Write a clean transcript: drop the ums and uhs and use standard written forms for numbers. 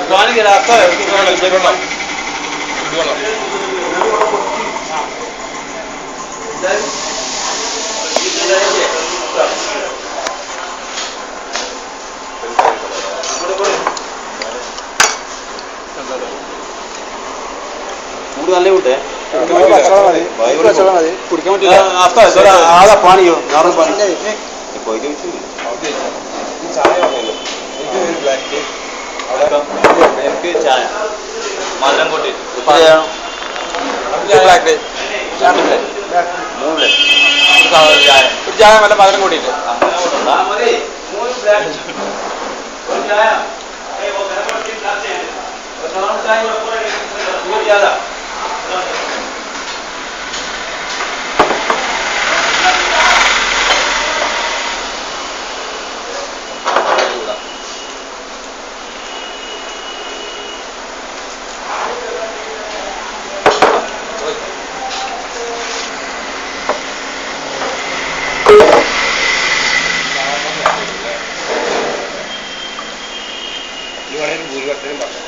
पानी के रास्ता है നല്ല കൂട്ടെ कुड़के में आधा पानी हो नॉर्मल पानी कोई चाय मधुരം കൂട്ടി ചായ നല്ല മധുരം കൂട്ടിയിട്ട് ഭൂരിപക്ഷത്തിനും